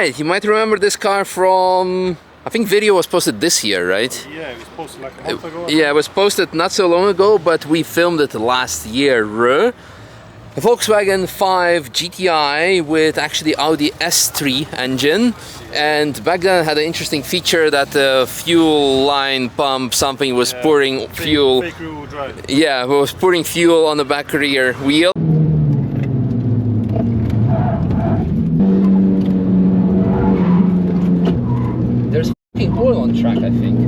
right, you might remember this car from, I think video was posted this year, right? Yeah, it was posted like a month ago. Yeah, it was posted not so long ago, but we filmed it last year. A Volkswagen 5 GTI with actually Audi S3 engine, and back then it had an interesting feature that the fuel line pump something was pouring fuel. Fake rear-wheel drive. Yeah, it was pouring fuel on the back rear wheel. There's fucking oil on the track, I think.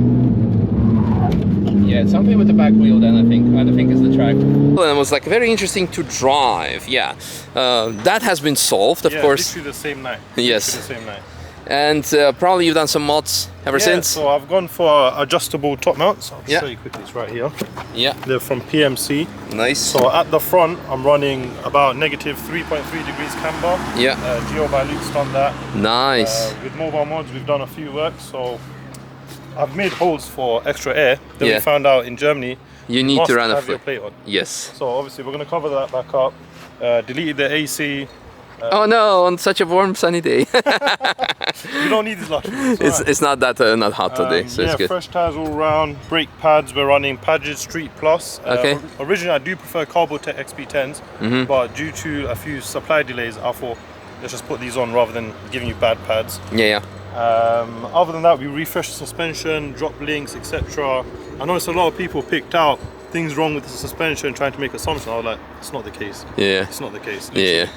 Yeah, it's something with the back wheel then, I think it's the track. And it was like very interesting to drive, yeah. That has been solved, of course. Literally the same night. Yes. Literally the same night. And probably you've done some mods ever since? So I've gone for adjustable top mounts. I'll show you quickly, it's right here. Yeah. They're from PMC. Nice. So at the front, I'm running about negative 3.3 degrees camber. Yeah. Geo by Luke's done that. Nice. With mobile mods, we've done a few works. So I've made holes for extra air. Then we found out in Germany, you need to run a plate on. Yes. So obviously we're going to cover that back up. Deleted the AC. Oh no, on such a warm sunny day. You don't need this luxury. It's not that not hot today, so it's good. Fresh tires all around. Brake pads, we're running Padgett Street Plus. Okay. Originally I do prefer Carbotech XP10s, but due to a few supply delays, I thought let's just put these on rather than giving you bad pads. Yeah. Other than that, we refreshed the suspension, drop links, etc. I noticed a lot of people picked out things wrong with the suspension, trying to make assumptions. I was like, it's not the case. Yeah. It's not the case. Literally. Yeah.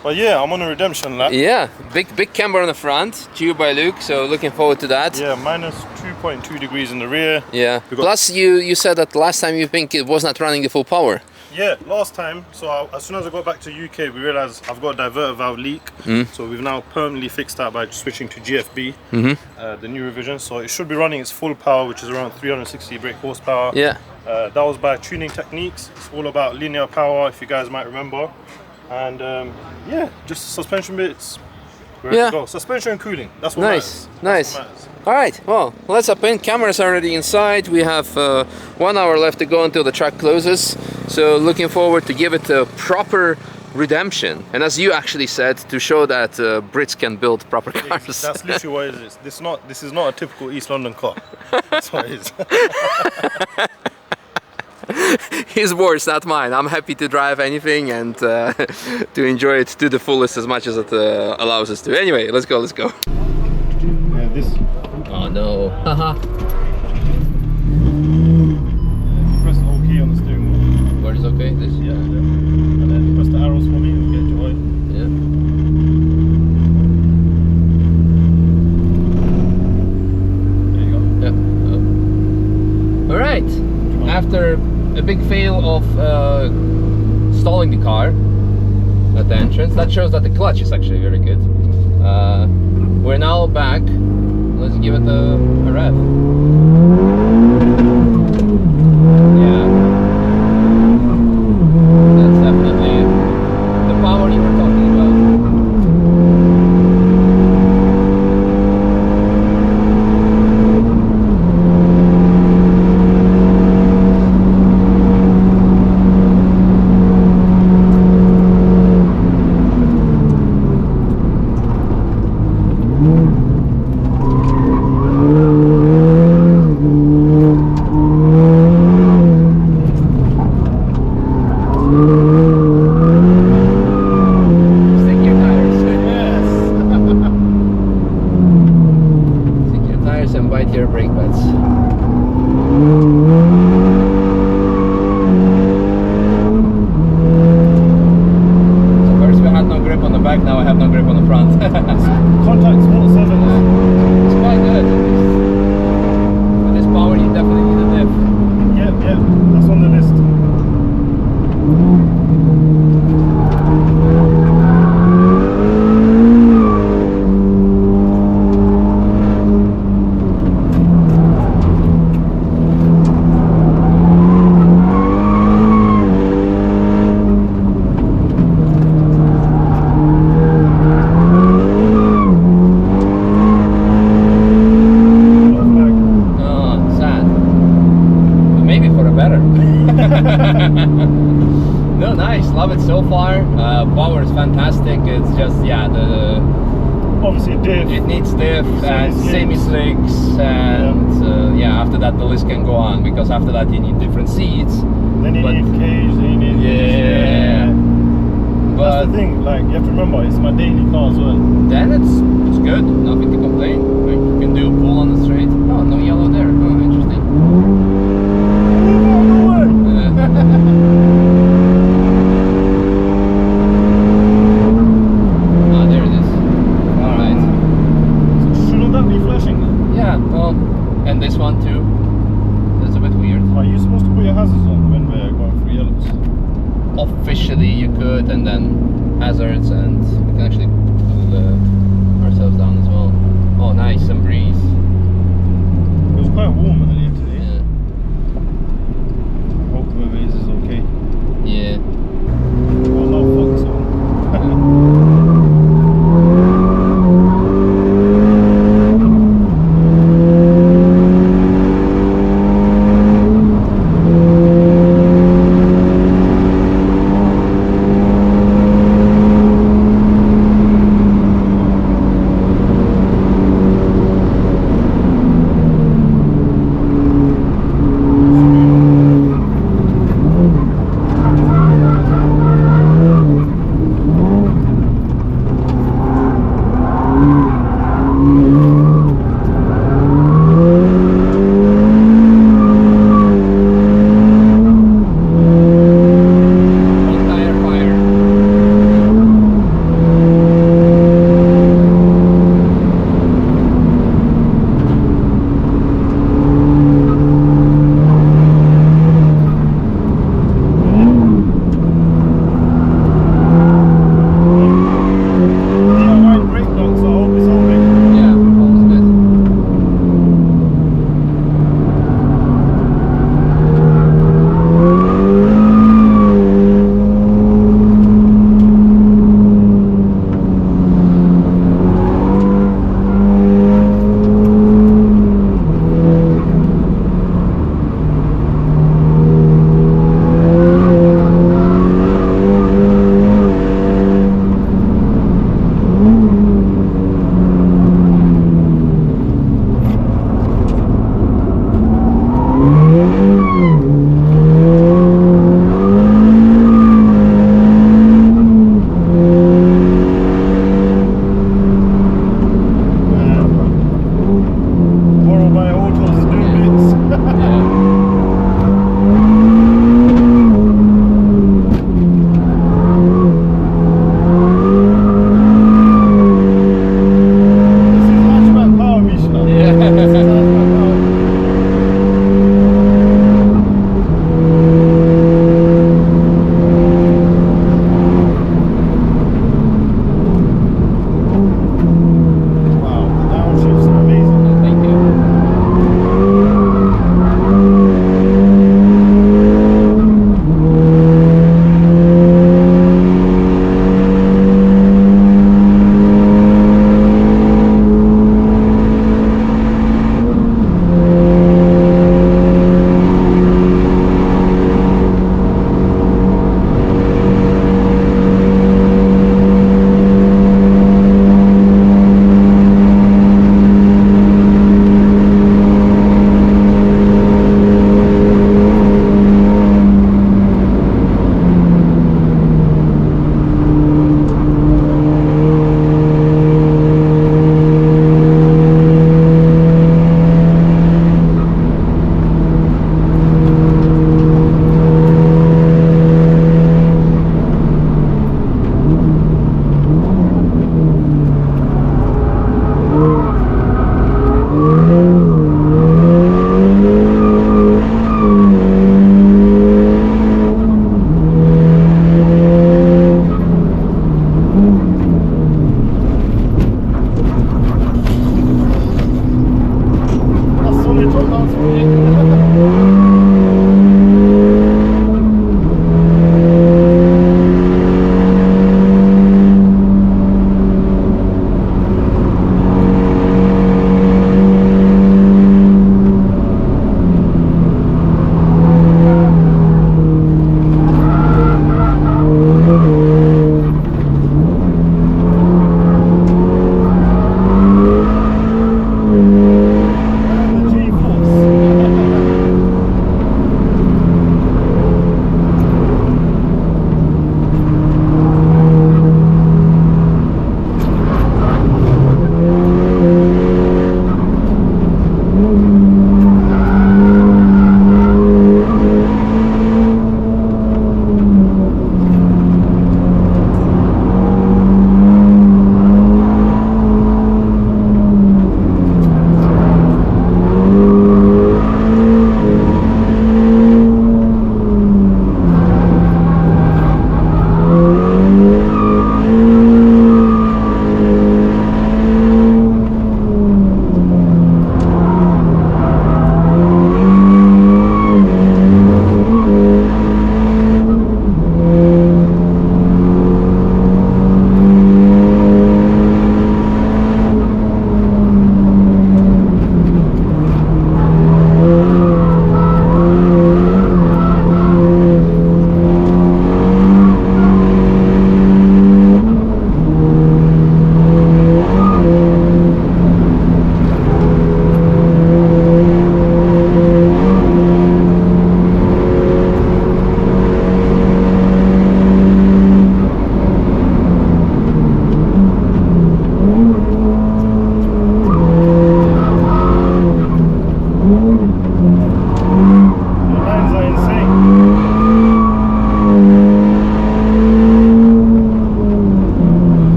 But yeah, I'm on a redemption lap. Yeah, big camber on the front, Geo by Luke, so looking forward to that. Yeah, minus 2.2 degrees in the rear. Yeah. Plus, you said that last time you think it was not running the full power. Yeah, last time. So as soon as I got back to UK, we realized I've got a diverter valve leak. So we've now permanently fixed that by switching to GFB, the new revision. So it should be running its full power, which is around 360 brake horsepower. Yeah. That was by Tuning Techniques. It's all about linear power, if you guys might remember. And yeah, just suspension bits. Ready to go. Suspension and cooling. That's what matters. Nice. That's what matters. All right. Well, let's hop in. Camera's already inside. We have 1 hour left to go until the track closes. So looking forward to give it a proper redemption. And as you actually said, to show that Brits can build proper cars. That's literally what it is. This is not a typical East London car. That's what it is. His words, not mine. I'm happy to drive anything and to enjoy it to the fullest as much as it allows us to. Anyway, let's go. Yeah, this. Oh no. Haha. Press OK on the steering wheel. Where is OK? This? Yeah. And then press the arrows for me and get joy. Yeah. There you go. Yeah. Oh. All right. After a big fail of stalling the car at the entrance, that shows that the clutch is actually very good. We're now back. Let's give it a rev. Yeah, that's definitely the power you were talking about. Now I have no grip on the front. Contact small 7. It's quite good. With this power you definitely need a diff. Yeah, that's on the list. No, nice, love it so far. Power is fantastic. It's just, yeah, obviously diff. It needs diff and semi-slicks, and yeah, after that the list can go on, because after that you need different seats. Then you need cage, then you need But that's the thing, like you have to remember, it's my daily car as well. then it's good, nothing to complain. Like, you can do a pull on the straight. Oh, no yellow there. Oh, interesting. Ah, there it is. All right. So shouldn't that be flashing then? Yeah. Well, and this one too. That's a bit weird. Are you supposed to put your hazards on when we're going through yellows? Officially, you could, and then hazards, and we can actually cool ourselves down as well. Oh, nice, some breeze. It was quite warm earlier today. Yeah. I hope whoever is okay. Yeah. Well, no fucks on.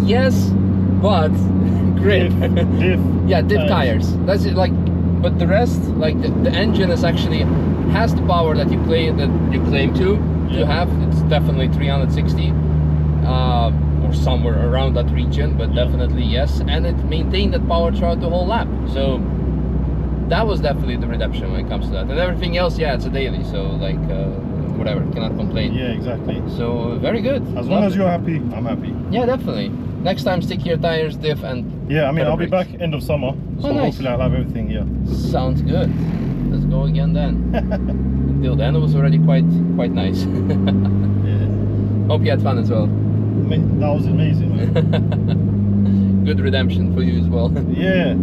yes, but grip. Diff. Yeah, diff tires. That's it. Like, but the rest, like the engine is actually has the power that you claim to have. It's definitely 360 or somewhere around that region, but definitely yes. And it maintained that power throughout the whole lap. So that was definitely the redemption when it comes to that. And everything else, yeah, it's a daily. So like whatever, cannot complain. Yeah, exactly. So very good. As long as you're happy, I'm happy. Yeah, definitely. Next time, stick here tires, diff, and yeah. I mean, pedal I'll be brakes. back end of summer, so nice. hopefully I'll have everything here. Sounds good. Let's go again then. Until then, it was already quite nice. Yeah. Hope you had fun as well. That was amazing, man. Good redemption for you as well. Yeah.